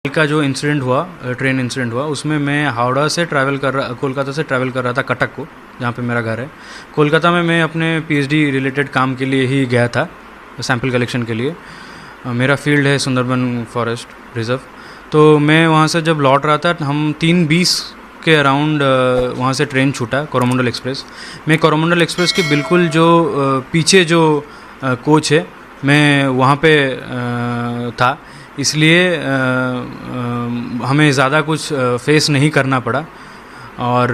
कल का जो इंसिडेंट हुआ, ट्रेन इंसिडेंट हुआ, उसमें मैं हावड़ा से कोलकाता से ट्रैवल कर रहा था कटक को, जहाँ पे मेरा घर है। कोलकाता में मैं अपने पीएचडी रिलेटेड काम के लिए ही गया था, सैंपल कलेक्शन के लिए। मेरा फील्ड है सुंदरबन फॉरेस्ट रिजर्व। तो मैं वहाँ से जब लौट रहा था, हम 3:20 के अराउंड वहाँ से ट्रेन छूटा, कोरोमंडल एक्सप्रेस। मैं कोरोमंडल एक्सप्रेस के बिल्कुल जो पीछे जो कोच है, मैं वहाँ पे था, इसलिए हमें ज़्यादा कुछ फेस नहीं करना पड़ा। और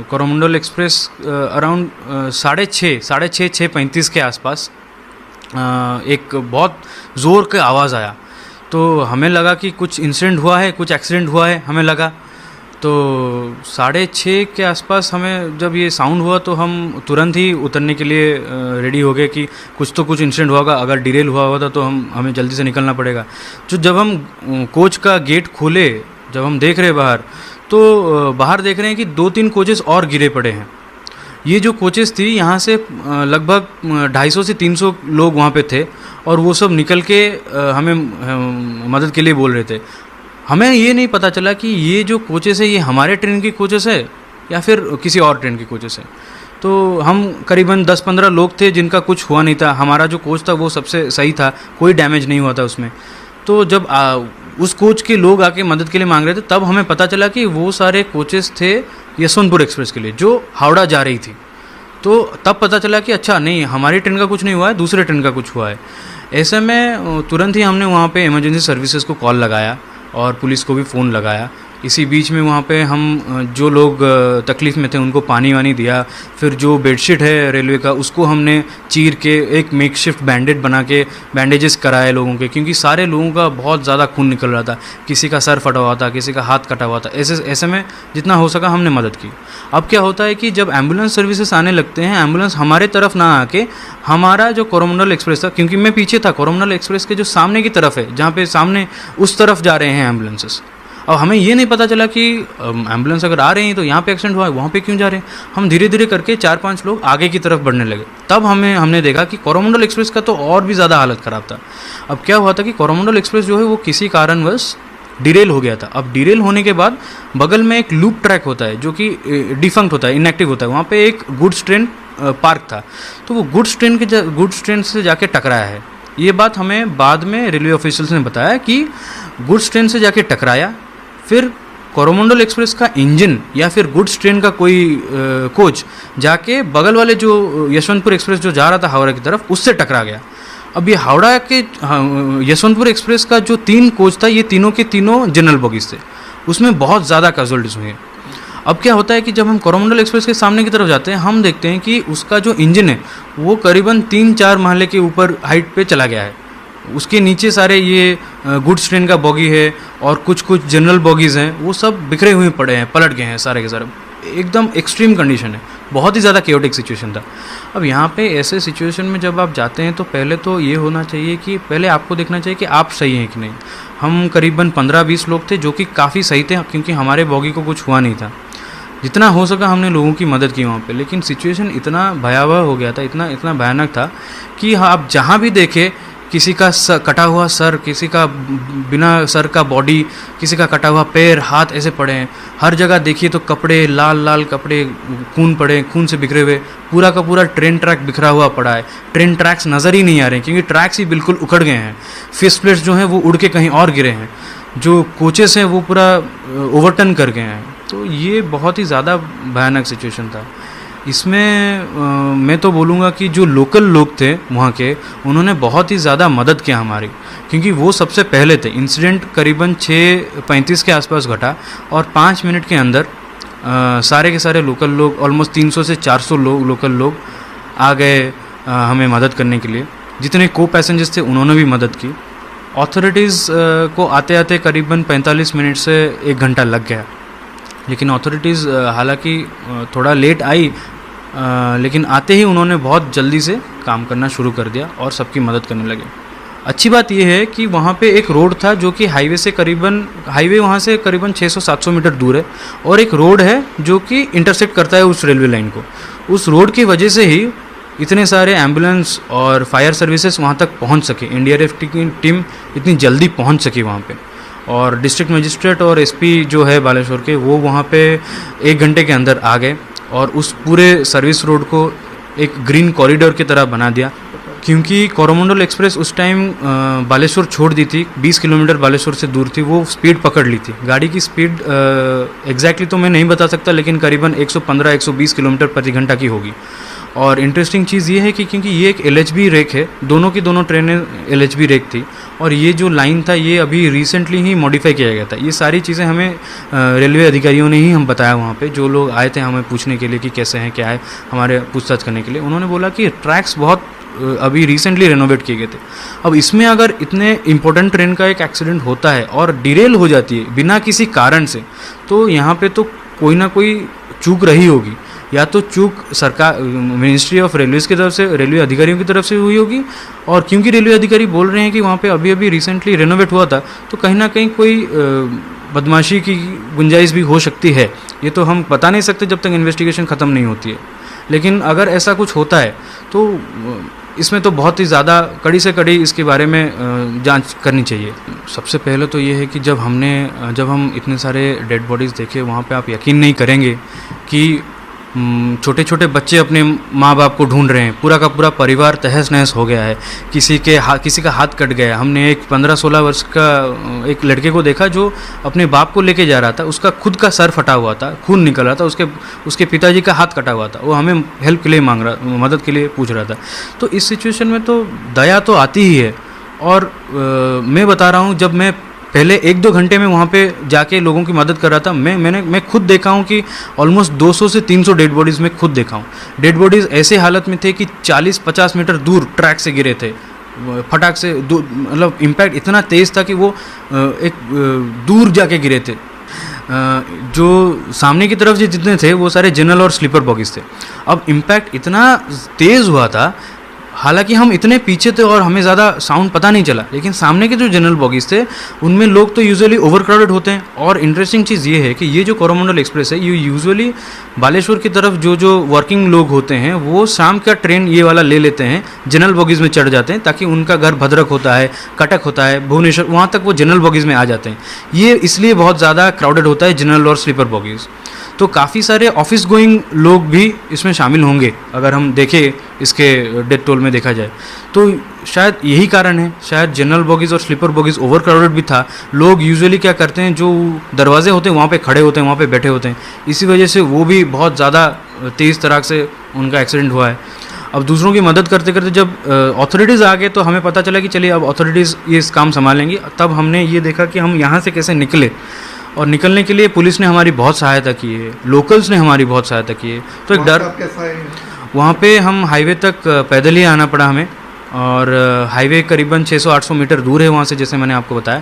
कोरोमंडल एक्सप्रेस अराउंड 6:35 के आसपास एक बहुत ज़ोर का आवाज़ आया। तो हमें लगा कि कुछ इंसिडेंट हुआ है, कुछ एक्सीडेंट हुआ है, हमें लगा। तो 6:30 के आसपास हमें जब ये साउंड हुआ तो हम तुरंत ही उतरने के लिए रेडी हो गए कि कुछ इंसिडेंट हुआ होगा। अगर डिरेल हुआ होगा तो हमें जल्दी से निकलना पड़ेगा। तो जब हम कोच का गेट खोले, जब हम देख रहे बाहर, तो बाहर देख रहे हैं कि 2-3 कोचेस और गिरे पड़े हैं। ये जो कोचेस थी, यहाँ से लगभग 250 से 300 लोग वहाँ पे थे, और वो सब निकल के हमें मदद के लिए बोल रहे थे। हमें ये नहीं पता चला कि ये जो कोचेस है, ये हमारे ट्रेन की कोचेस है या फिर किसी और ट्रेन की कोचेस है। तो हम करीबन 10-15 लोग थे जिनका कुछ हुआ नहीं था। हमारा जो कोच था वो सबसे सही था, कोई डैमेज नहीं हुआ था उसमें। तो जब उस कोच के लोग आके मदद के लिए मांग रहे थे, तब हमें पता चला कि वो सारे कोचेस थे यशवंतपुर एक्सप्रेस के लिए, जो हावड़ा जा रही थी। तो तब पता चला कि अच्छा नहीं, हमारी ट्रेन का कुछ नहीं हुआ है, दूसरे ट्रेन का कुछ हुआ है। ऐसे में तुरंत ही हमने वहाँ पे इमरजेंसी सर्विसेज को कॉल लगाया और पुलिस को भी फ़ोन लगाया। इसी बीच में वहाँ पे हम जो लोग तकलीफ़ में थे उनको पानी वानी दिया। फिर जो बेडशीट है रेलवे का, उसको हमने चीर के एक मेकशिफ्ट बैंडेज बना के बैंडेजेस कराए लोगों के, क्योंकि सारे लोगों का बहुत ज़्यादा खून निकल रहा था। किसी का सर फटा हुआ था, किसी का हाथ कटा हुआ था। ऐसे में जितना हो सका हमने मदद की। अब क्या होता है कि जब एम्बुलेंस सर्विसेज आने लगते हैं, एम्बुलेंस हमारे तरफ ना आके हमारा जो कोरोमंडल एक्सप्रेस था, क्योंकि मैं पीछे था, कोरोमंडल एक्सप्रेस के जो सामने की तरफ है, जहाँ पे सामने उस तरफ जा रहे हैं एम्बुलेंसेस। अब हमें ये नहीं पता चला कि एम्बुलेंस अगर आ रही हैं तो यहाँ पे एक्सीडेंट हुआ है, वहाँ पे क्यों जा रहे हैं। हम धीरे धीरे करके 4-5 लोग आगे की तरफ बढ़ने लगे। तब हमने देखा कि कोरोमंडल एक्सप्रेस का तो और भी ज़्यादा हालत ख़राब था। अब क्या हुआ था कि कोरोमंडल एक्सप्रेस जो है वो किसी कारणवश डिरेल हो गया था। अब डिरेल होने के बाद बगल में एक लूप ट्रैक होता है जो कि डिफंक्ट होता है, इनएक्टिव होता है। वहाँ पे एक गुड्स ट्रेन पार्क था, तो वो गुड्स ट्रेन से जाके टकराया है। ये बात हमें बाद में रेलवे ऑफिशियल्स ने बताया कि गुड्स ट्रेन से जाके टकराया। फिर कोरोमंडल एक्सप्रेस का इंजन या फिर गुड्स ट्रेन का कोई कोच जाके बगल वाले जो यशवंतपुर एक्सप्रेस जो जा रहा था हावड़ा की तरफ, उससे टकरा गया। अब ये हावड़ा के यशवंतपुर एक्सप्रेस का जो 3 कोच था, ये तीनों के तीनों जनरल बोगीज थे। उसमें बहुत ज़्यादा कैजुअल्टीज हुई हैं। अब क्या होता है कि जब हम कोरोमंडल एक्सप्रेस के सामने की तरफ जाते हैं, हम देखते हैं कि उसका जो इंजन है वो करीबन 3-4 महले के ऊपर हाइट पे चला गया है। उसके नीचे सारे ये गुड्स ट्रेन का बॉगी है और कुछ जनरल बॉगीज़ हैं, वो सब बिखरे हुए पड़े हैं, पलट गए हैं सारे के सारे। एकदम एक्सट्रीम कंडीशन है, बहुत ही ज़्यादा केओटिक सिचुएशन था। अब यहाँ पे ऐसे सिचुएशन में जब आप जाते हैं तो पहले तो ये होना चाहिए कि पहले आपको देखना चाहिए कि आप सही हैं कि नहीं। हम करीबन 15-20 लोग थे जो कि काफ़ी सही थे, क्योंकि हमारे बॉगी को कुछ हुआ नहीं था। जितना हो सका हमने लोगों की मदद की वहाँ पे। लेकिन सिचुएशन इतना भयावह हो गया था, इतना भयानक था कि आप जहाँ भी देखे, किसी का कटा हुआ सर, किसी का बिना सर का बॉडी, किसी का कटा हुआ पैर, हाथ ऐसे पड़े हैं। हर जगह देखिए तो कपड़े, लाल कपड़े, खून पड़े, खून से बिखरे हुए। पूरा का पूरा ट्रेन ट्रैक बिखरा हुआ पड़ा है। ट्रेन ट्रैक्स नज़र ही नहीं आ रहे हैं, क्योंकि ट्रैक्स ही बिल्कुल उखड़ गए हैं। फेस प्लेट्स जो हैं वो उड़ के कहीं और गिरे हैं। जो कोचेस हैं वो पूरा ओवरटर्न कर गए हैं। तो ये बहुत ही ज़्यादा भयानक सिचुएशन था। इसमें मैं तो बोलूँगा कि जो लोकल लोग थे वहाँ के, उन्होंने बहुत ही ज़्यादा मदद किया हमारी, क्योंकि वो सबसे पहले थे। इंसिडेंट करीबन 6:35 के आसपास घटा और 5 मिनट के अंदर सारे के सारे लोकल लोग, ऑलमोस्ट 300 से 400 लोकल लोग आ गए हमें मदद करने के लिए। जितने को पैसेंजर्स थे उन्होंने भी मदद की। अथॉरिटीज़ को आते आते करीबन 45 मिनट से 1 घंटा लग गया। लेकिन अथॉरिटीज़ हालांकि थोड़ा लेट आई, लेकिन आते ही उन्होंने बहुत जल्दी से काम करना शुरू कर दिया और सबकी मदद करने लगे। अच्छी बात यह है कि वहाँ पे एक रोड था जो कि हाईवे वहाँ से करीबन 600-700 मीटर दूर है, और एक रोड है जो कि इंटरसेक्ट करता है उस रेलवे लाइन को। उस रोड की वजह से ही इतने सारे एम्बुलेंस और फायर सर्विसेज वहाँ तक पहुँच सके, एनडीआरएफ की टीम इतनी जल्दी पहुँच सकी वहाँ पे। और डिस्ट्रिक्ट मजिस्ट्रेट और एसपी जो है बालेश्वर के, वो वहाँ पे 1 घंटे के अंदर आ गए और उस पूरे सर्विस रोड को एक ग्रीन कॉरिडोर की तरह बना दिया। क्योंकि कोरोमंडल एक्सप्रेस उस टाइम बालेश्वर छोड़ दी थी, 20 किलोमीटर बालेश्वर से दूर थी, वो स्पीड पकड़ ली थी। गाड़ी की स्पीड एग्जैक्टली तो मैं नहीं बता सकता, लेकिन करीबन 115-120 किलोमीटर प्रति घंटा की होगी। और इंटरेस्टिंग चीज़ ये है कि क्योंकि ये एक एलएचबी रेक है, दोनों की दोनों ट्रेनें एलएचबी रेक थी, और ये जो लाइन था ये अभी रिसेंटली ही मॉडिफाई किया गया था। ये सारी चीज़ें हमें रेलवे अधिकारियों ने ही हम बताया वहाँ पे, जो लोग आए थे हमें पूछने के लिए कि कैसे हैं क्या है, हमारे पूछताछ करने के लिए। उन्होंने बोला कि ट्रैक्स बहुत अभी रिसेंटली रेनोवेट किए गए थे। अब इसमें अगर इतने इम्पोर्टेंट ट्रेन का एक एक्सीडेंट होता है और डिरेल हो जाती है बिना किसी कारण से, तो यहाँ पे तो कोई ना कोई चूक रही होगी। या तो चूक सरकार, मिनिस्ट्री ऑफ रेलवेज़ की तरफ से, रेलवे अधिकारियों की तरफ से हुई होगी, और क्योंकि रेलवे अधिकारी बोल रहे हैं कि वहाँ पे अभी अभी रिसेंटली रेनोवेट हुआ था, तो कहीं ना कहीं कोई बदमाशी की गुंजाइश भी हो सकती है। ये तो हम बता नहीं सकते जब तक इन्वेस्टिगेशन ख़त्म नहीं होती है। लेकिन अगर ऐसा कुछ होता है तो इसमें तो बहुत ही ज़्यादा कड़ी से कड़ी इसके बारे में जांच करनी चाहिए। सबसे पहले तो ये है कि जब हम इतने सारे डेड बॉडीज़ देखे वहाँ पे, आप यकीन नहीं करेंगे कि छोटे छोटे बच्चे अपने माँ बाप को ढूंढ रहे हैं, पूरा का पूरा परिवार तहस नहस हो गया है, किसी का हाथ कट गया। हमने एक 15-16 वर्ष का एक लड़के को देखा जो अपने बाप को लेके जा रहा था, उसका खुद का सर फटा हुआ था, खून निकल रहा था, उसके पिताजी का हाथ कटा हुआ था, वो हमें हेल्प के लिए मदद के लिए पूछ रहा था। तो इस सिचुएशन में तो दया तो आती ही है। और मैं बता रहा हूँ, जब मैं पहले 1-2 घंटे में वहाँ पे जाके लोगों की मदद कर रहा था, मैं खुद देखा हूँ कि ऑलमोस्ट 200 से 300 डेड बॉडीज़ में खुद देखा हूँ। डेड बॉडीज़ ऐसे हालत में थे कि 40-50 मीटर दूर ट्रैक से गिरे थे, फटाक से, मतलब इम्पैक्ट इतना तेज़ था कि वो दूर जाके गिरे थे। जो सामने की तरफ जितने थे वो सारे जनरल और स्लीपर बॉगीज़ थे। अब इम्पैक्ट इतना तेज़ हुआ था, हालांकि हम इतने पीछे थे और हमें ज़्यादा साउंड पता नहीं चला, लेकिन सामने के जो जनरल बॉगीज़ थे उनमें लोग तो यूजुअली ओवर क्राउडेड होते हैं। और इंटरेस्टिंग चीज़ ये है कि ये जो कोरोमंडल एक्सप्रेस है, ये यूजुअली बालेश्वर की तरफ जो वर्किंग लोग होते हैं वो शाम का ट्रेन ये वाला ले लेते हैं, जनरल बॉगीज़ में चढ़ जाते हैं, ताकि उनका घर भद्रक होता है, कटक होता है, भुवनेश्वर, वहाँ तक वो जनरल बॉगीज़ में आ जाते हैं। ये इसलिए बहुत ज़्यादा क्राउडेड होता है जनरल और स्लीपर बॉगीज़। तो काफ़ी सारे ऑफिस गोइंग लोग भी इसमें शामिल होंगे अगर हम देखें इसके डेथ टोल में देखा जाए तो। शायद यही कारण है, शायद जनरल बॉगीज़ और स्लीपर बॉगीज़ ओवर क्राउडेड भी था। लोग यूजुअली क्या करते हैं, जो दरवाजे होते हैं वहाँ पे खड़े होते हैं, वहाँ पे बैठे होते हैं, इसी वजह से वो भी बहुत ज़्यादा तेज़ तरह से उनका एक्सीडेंट हुआ है। अब दूसरों की मदद करते करते जब अथॉरिटीज़ आ गए तो हमें पता चला कि चलिए अब अथॉरिटीज़ ये इस काम संभालेंगी। तब हमने ये देखा कि हम यहाँ से कैसे निकले, और निकलने के लिए पुलिस ने हमारी बहुत सहायता की है, लोकल्स ने हमारी बहुत सहायता की है। तो एक डर, वहाँ पे हम हाईवे तक पैदल ही आना पड़ा हमें, और हाईवे करीबन 600-800 मीटर दूर है वहाँ से, जैसे मैंने आपको बताया।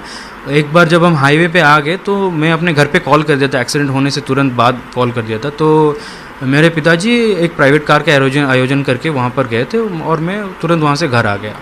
एक बार जब हम हाईवे पे आ गए तो मैं अपने घर पे कॉल कर दिया था, एक्सीडेंट होने से तुरंत बाद कॉल कर दिया था। तो मेरे पिताजी एक प्राइवेट कार का आयोजन करके वहाँ पर गए थे और मैं तुरंत वहाँ से घर आ गया।